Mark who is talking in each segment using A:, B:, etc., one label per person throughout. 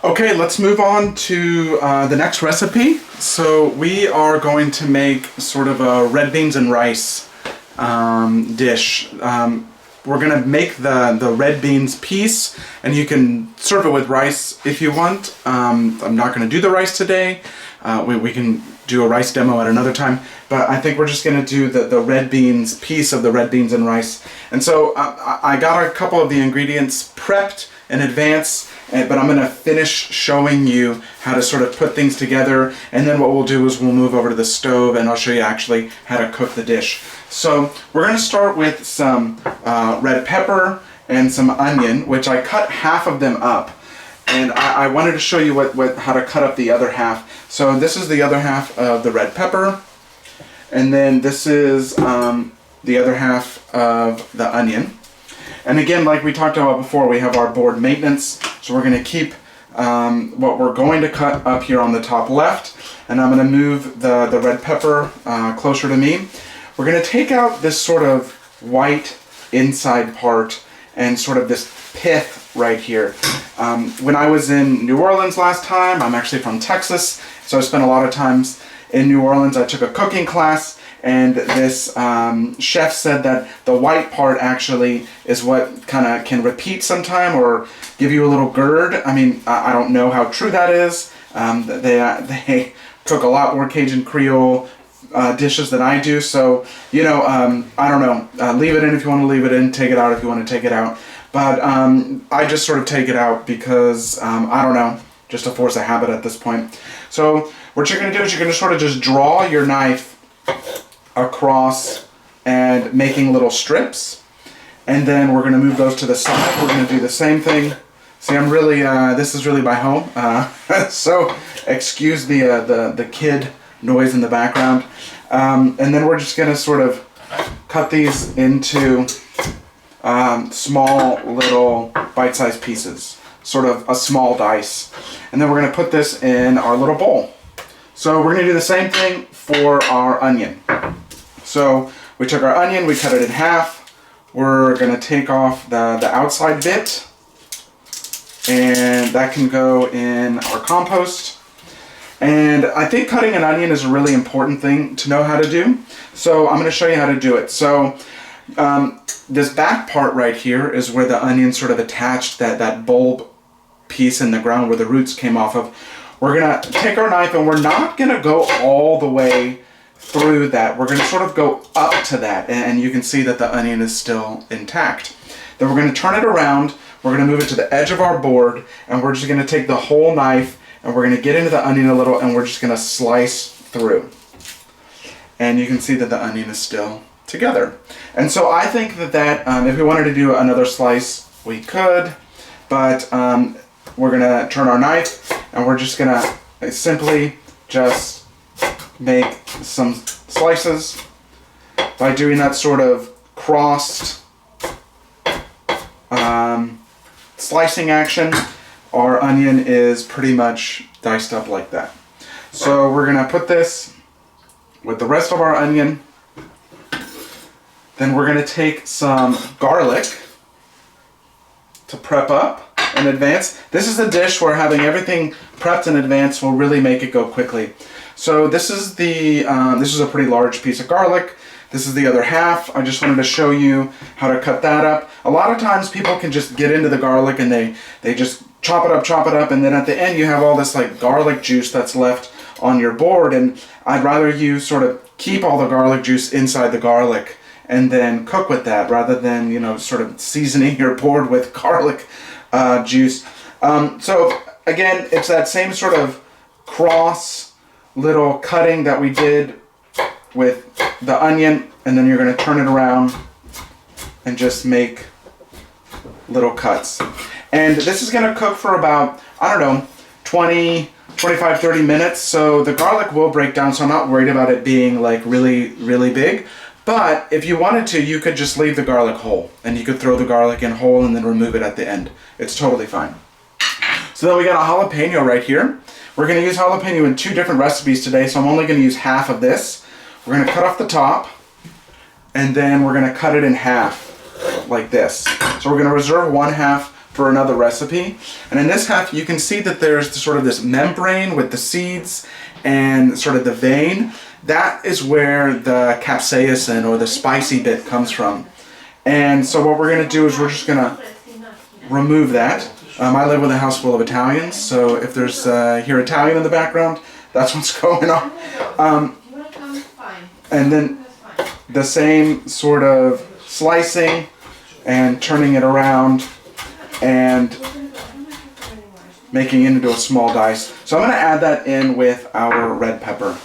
A: Okay, let's move on to the next recipe. So we are going to make sort of a red beans and rice dish. We're going to make the red beans piece, and you can serve it with rice if you want. I'm not going to do the rice today. We can do a rice demo at another time, but I think we're just going to do the red beans piece of the red beans and rice. And so I got a couple of the ingredients prepped in advance, but I'm going to finish showing you how to sort of put things together, and then what we'll do is we'll move over to the stove and I'll show you actually how to cook the dish. So we're going to start with some red pepper and some onion, which I cut half of them up, and I wanted to show you how to cut up the other half. So this is the other half of the red pepper, and then this is the other half of the onion. And again, like we talked about before, we have our board maintenance, so we're going to keep what we're going to cut up here on the top left, and I'm going to move the red pepper closer to me. We're going to take out this sort of white inside part and sort of this pith right here. When I was in New Orleans last time, I'm actually from Texas, so I spent a lot of times in New Orleans. I took a cooking class, and this chef said that the white part actually is what kind of can repeat sometime or give you a little GERD. I mean, I don't know how true that is. They cook a lot more Cajun Creole dishes than I do, so you know, I don't know. Leave it in if you want to leave it in. Take it out if you want to take it out. But I just sort of take it out because I don't know, just to force a habit at this point. So what you're going to do is you're going to sort of just draw your knife across and making little strips, and then we're going to move those to the side. We're going to do the same thing. See, I'm really this is really my home, so excuse the kid noise in the background. And then we're just going to sort of cut these into small little bite-sized pieces, sort of a small dice, and then we're going to put this in our little bowl. So we're going to do the same thing for our onion. So we took our onion, we cut it in half. We're going to take off the outside bit, and that can go in our compost. And I think cutting an onion is a really important thing to know how to do. So I'm going to show you how to do it. So this back part right here is where the onion sort of attached that bulb piece in the ground where the roots came off of. We're going to take our knife, and we're not going to go all the way through that. We're going to sort of go up to that, and you can see that the onion is still intact. Then we're going to turn it around. We're going to move it to the edge of our board, and we're just going to take the whole knife, and we're going to get into the onion a little, and we're just going to slice through. And you can see that the onion is still together. And so I think that if we wanted to do another slice, we could, but we're going to turn our knife, and we're just going to simply just make some slices. By doing that sort of crossed slicing action, our onion is pretty much diced up like that. So we're going to put this with the rest of our onion. Then we're going to take some garlic to prep up in advance. This is a dish where having everything prepped in advance will really make it go quickly. So this is a pretty large piece of garlic. This is the other half. I just wanted to show you how to cut that up. A lot of times people can just get into the garlic and they just chop it up, and then at the end you have all this like garlic juice that's left on your board, and I'd rather you sort of keep all the garlic juice inside the garlic and then cook with that, rather than, you know, sort of seasoning your board with garlic juice. So again, it's that same sort of cross little cutting that we did with the onion, and then you're going to turn it around and just make little cuts. And this is going to cook for about, I don't know, 20, 25, 30 minutes. So the garlic will break down, so I'm not worried about it being like really, really big. But if you wanted to, you could just leave the garlic whole, and you could throw the garlic in whole and then remove it at the end. It's totally fine. So then we got a jalapeno right here. We're going to use jalapeno in 2 different recipes today, so I'm only going to use half of this. We're going to cut off the top, and then we're going to cut it in half like this. So we're going to reserve one half for another recipe. And in this half, you can see that there's sort of this membrane with the seeds and sort of the vein. That is where the capsaicin or the spicy bit comes from. And so what we're going to do is we're just going to remove that. I live with a house full of Italians, so if there's hear Italian in the background, that's what's going on. And then the same sort of slicing and turning it around and making it into a small dice. So I'm going to add that in with our red pepper.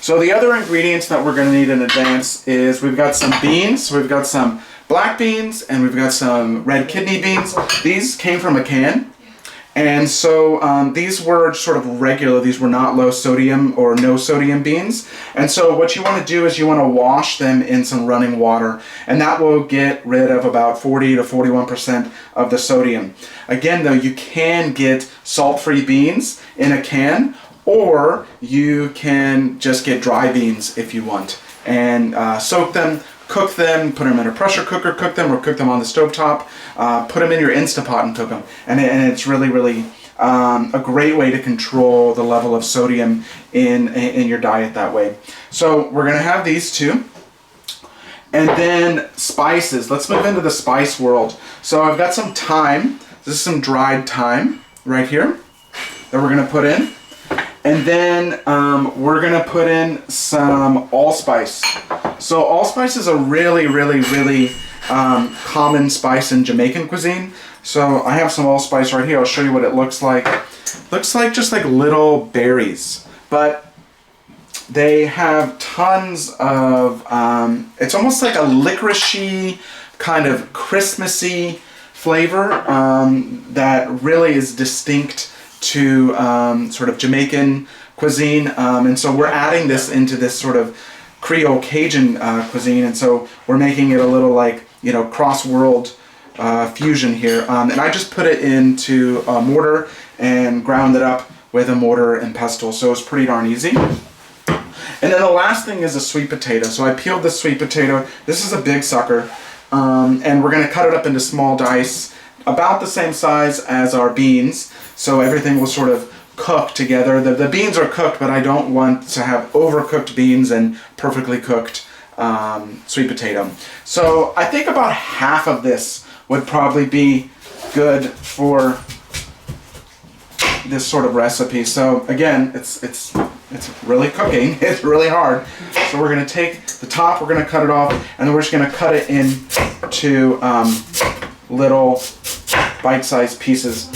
A: So the other ingredients that we're going to need in advance is we've got some beans, we've got some black beans, and we've got some red kidney beans. These came from a can. And so these were sort of regular, these were not low sodium or no sodium beans. And so what you want to do is you want to wash them in some running water, and that will get rid of about 40 to 41% of the sodium. Again though, you can get salt-free beans in a can, or you can just get dry beans if you want, and soak them, cook them, put them in a pressure cooker, cook them, or cook them on the stovetop. Put them in your Instapot and cook them. And it's really, really a great way to control the level of sodium in your diet that way. So we're going to have these two. And then spices. Let's move into the spice world. So I've got some thyme. This is some dried thyme right here that we're going to put in. And then we're going to put in some allspice. So allspice is a really, really, really common spice in Jamaican cuisine. So I have some allspice right here. I'll show you what it looks like. Looks like just like little berries, but they have tons of, it's almost like a licoricey, kind of Christmassy flavor that really is distinct to sort of Jamaican cuisine. And so we're adding this into this sort of Creole Cajun cuisine, and so we're making it a little like, you know, cross-world fusion here. And I just put it into a mortar and ground it up with a mortar and pestle, so it's pretty darn easy. And then the last thing is a sweet potato. So I peeled the sweet potato. This is a big sucker, and we're going to cut it up into small dice, about the same size as our beans, so everything will sort of cook together. The beans are cooked, but I don't want to have overcooked beans and perfectly cooked sweet potato. So I think about half of this would probably be good for this sort of recipe. So again, it's really cooking. It's really hard. So we're going to take the top, we're going to cut it off, and then we're just going to cut it into little bite-sized pieces.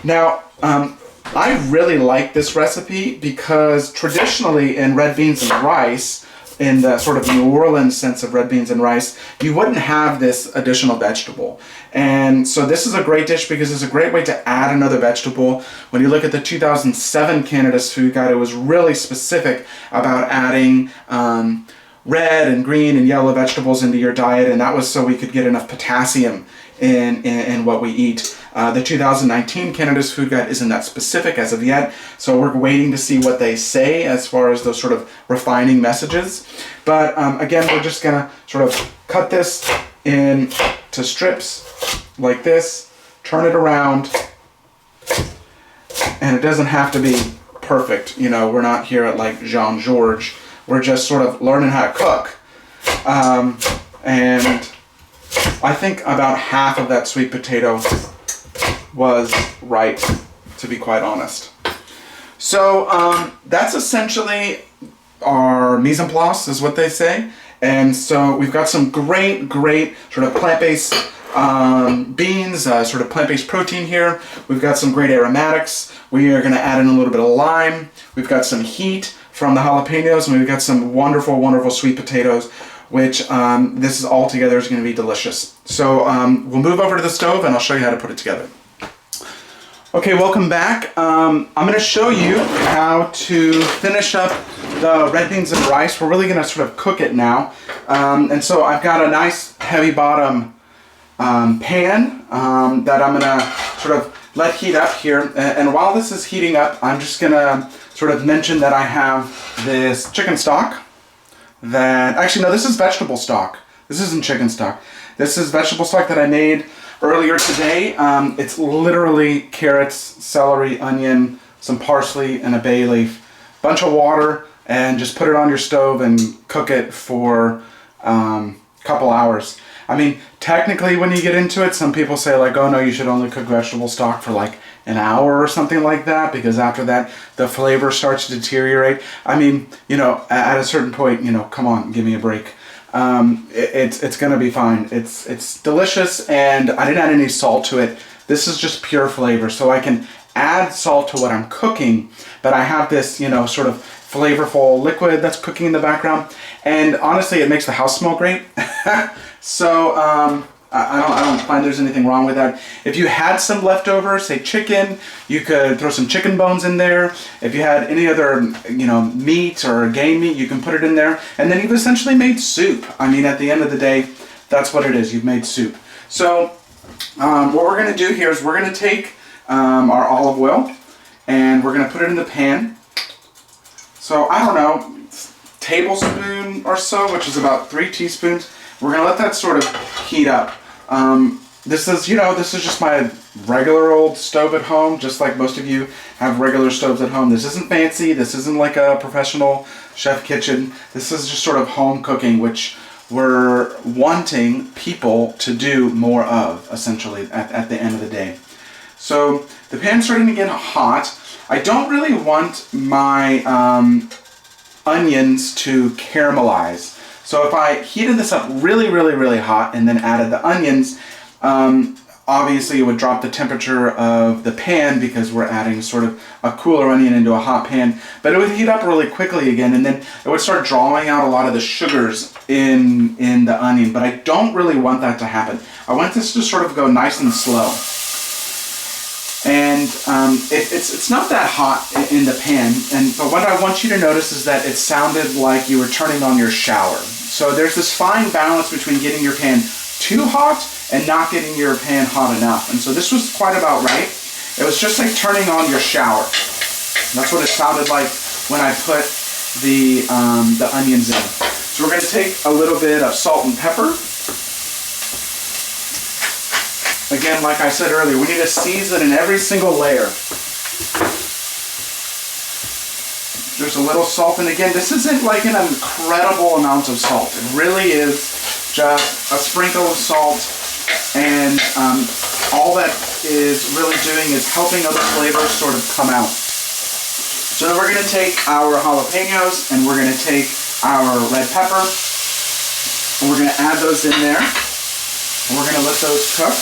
A: Now, I really like this recipe because traditionally in red beans and rice, in the sort of New Orleans sense of red beans and rice, you wouldn't have this additional vegetable. And so this is a great dish because it's a great way to add another vegetable. When you look at the 2007 Canada's Food Guide, it was really specific about adding red and green and yellow vegetables into your diet, and that was so we could get enough potassium in what we eat. The 2019 Canada's Food Guide isn't that specific as of yet, so we're waiting to see what they say as far as those sort of refining messages. But again, we're just gonna sort of cut this into strips like this, turn it around, and it doesn't have to be perfect. You know, we're not here at like Jean-Georges. We're just sort of learning how to cook. And I think about half of that sweet potato was right, to be quite honest. So that's essentially our mise en place, is what they say. And so we've got some great sort of plant-based beans, sort of plant-based protein here. We've got some great aromatics. We are going to add in a little bit of lime. We've got some heat from the jalapenos, and we've got some wonderful sweet potatoes, which this is all together is going to be delicious. So we'll move over to the stove and I'll show you how to put it together. Okay, welcome back. I'm going to show you how to finish up the red beans and rice. We're really going to sort of cook it now. And so I've got a nice heavy bottom pan that I'm going to sort of let heat up here. And while this is heating up, I'm just going to sort of mention that I have this chicken stock. Actually, no, this is vegetable stock. This isn't chicken stock. This is vegetable stock that I made earlier today. It's literally carrots, celery, onion, some parsley, and a bay leaf. Bunch of water, and just put it on your stove and cook it for a couple hours. I mean, technically when you get into it, some people say like, oh no, you should only cook vegetable stock for like an hour or something like that, because after that the flavor starts to deteriorate. I mean, you know, at a certain point, you know, come on, give me a break. It's gonna be fine. It's delicious, and I didn't add any salt to it. This is just pure flavor, so I can add salt to what I'm cooking, but I have this, you know, sort of flavorful liquid that's cooking in the background, and honestly it makes the house smell great. So I don't find there's anything wrong with that. If you had some leftover, say chicken, you could throw some chicken bones in there. If you had any other, you know, meat or game meat, you can put it in there, and then you've essentially made soup. I mean, at the end of the day, that's what it is. You've made soup. So what we're going to do here is we're going to take our olive oil, and we're going to put it in the pan. So I don't know, tablespoon or so, which is about 3 teaspoons. We're going to let that sort of heat up. This is, you know, this is just my regular old stove at home, just like most of you have regular stoves at home. This isn't fancy. This isn't like a professional chef kitchen. This is just sort of home cooking, which we're wanting people to do more of, essentially, at the end of the day. So the pan's starting to get hot. I don't really want my onions to caramelize. So if I heated this up really, really, really hot and then added the onions, obviously it would drop the temperature of the pan, because we're adding sort of a cooler onion into a hot pan. But it would heat up really quickly again, and then it would start drawing out a lot of the sugars in the onion. But I don't really want that to happen. I want this to sort of go nice and slow. And it's not that hot in the pan, but what I want you to notice is that it sounded like you were turning on your shower. So there's this fine balance between getting your pan too hot and not getting your pan hot enough. And so this was quite about right. It was just like turning on your shower. That's what it sounded like when I put the onions in. So we're going to take a little bit of salt and pepper. Again, like I said earlier, we need to season in every single layer. There's a little salt, and again, this isn't like an incredible amount of salt. It really is just a sprinkle of salt, and all that is really doing is helping other flavors sort of come out. So then we're going to take our jalapenos, and we're going to take our red pepper, and we're going to add those in there, and we're going to let those cook.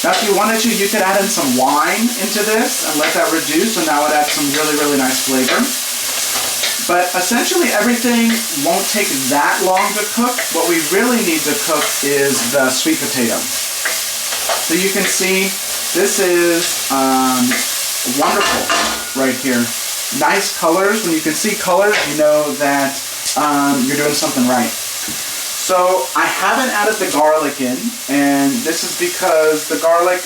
A: Now, if you wanted to, you could add in some wine into this and let that reduce, and that would add some really, really nice flavor. But essentially, everything won't take that long to cook. What we really need to cook is the sweet potato. So you can see this is wonderful right here. Nice colors. When you can see colors, you know that you're doing something right. So I haven't added the garlic in, and this is because the garlic,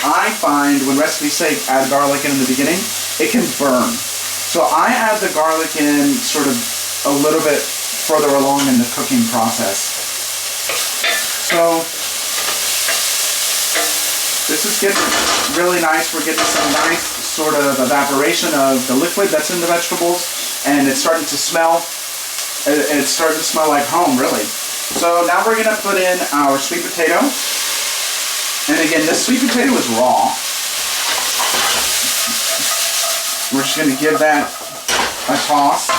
A: I find when recipes say add garlic in the beginning, it can burn. So I add the garlic in sort of a little bit further along in the cooking process. So this is getting really nice. We're getting some nice sort of evaporation of the liquid that's in the vegetables, and it's starting to smell. It's starting to smell like home, really. So now we're going to put in our sweet potato. And again, this sweet potato is raw. We're just going to give that a toss.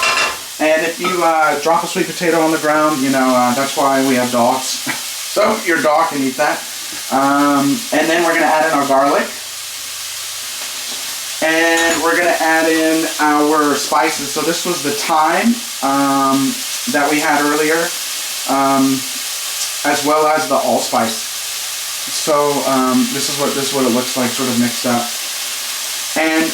A: And if you drop a sweet potato on the ground, you know, that's why we have dogs. So your dog can eat that. And then we're going to add in our garlic. And we're going to add in our spices. So this was the thyme that we had earlier, as well as the allspice. So this is what it looks like, sort of mixed up. And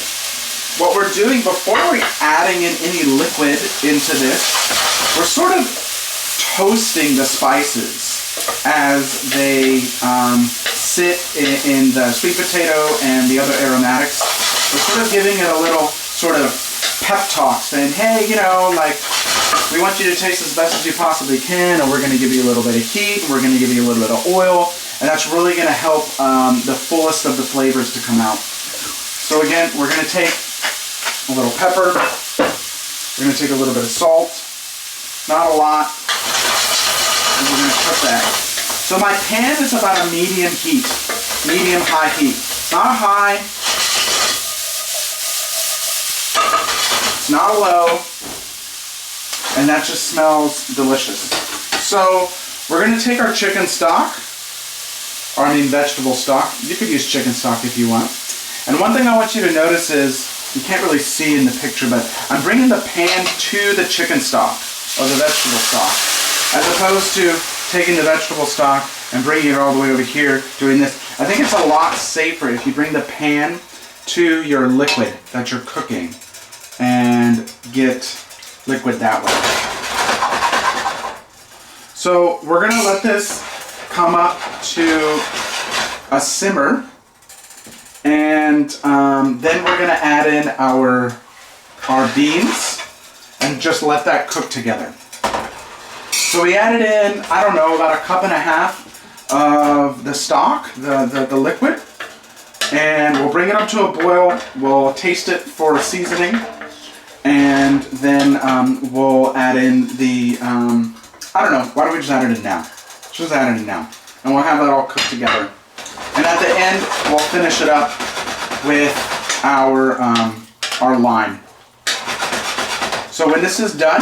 A: what we're doing before we're adding in any liquid into this, we're sort of toasting the spices as they sit in the sweet potato and the other aromatics. We're sort of giving it a little sort of pep talk, saying, hey, you know, like, we want you to taste as best as you possibly can, and we're going to give you a little bit of heat, we're going to give you a little bit of oil, and that's really going to help the fullest of the flavors to come out. So again, we're going to take a little pepper, we're going to take a little bit of salt, not a lot, and we're going to cook that. So my pan is about a medium heat, medium-high heat. It's not a high, it's not a low, and that just smells delicious. So we're going to take our chicken stock, or I mean vegetable stock. You could use chicken stock if you want. And one thing I want you to notice is, you can't really see in the picture, but I'm bringing the pan to the chicken stock, or the vegetable stock, as opposed to taking the vegetable stock and bringing it all the way over here, doing this. I think it's a lot safer if you bring the pan to your liquid that you're cooking and get liquid that way. So we're going to let this come up to a simmer, and then we're going to add in our beans and just let that cook together. So we added in, I don't know, about 1.5 cups of the stock, the liquid, and we'll bring it up to a boil. We'll taste it for seasoning, and then we'll add in the, I don't know, why don't we just add it in now? Just add it in now, and we'll have that all cooked together. And at the end, we'll finish it up with our lime. So when this is done,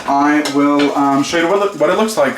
A: I will show you what it looks like.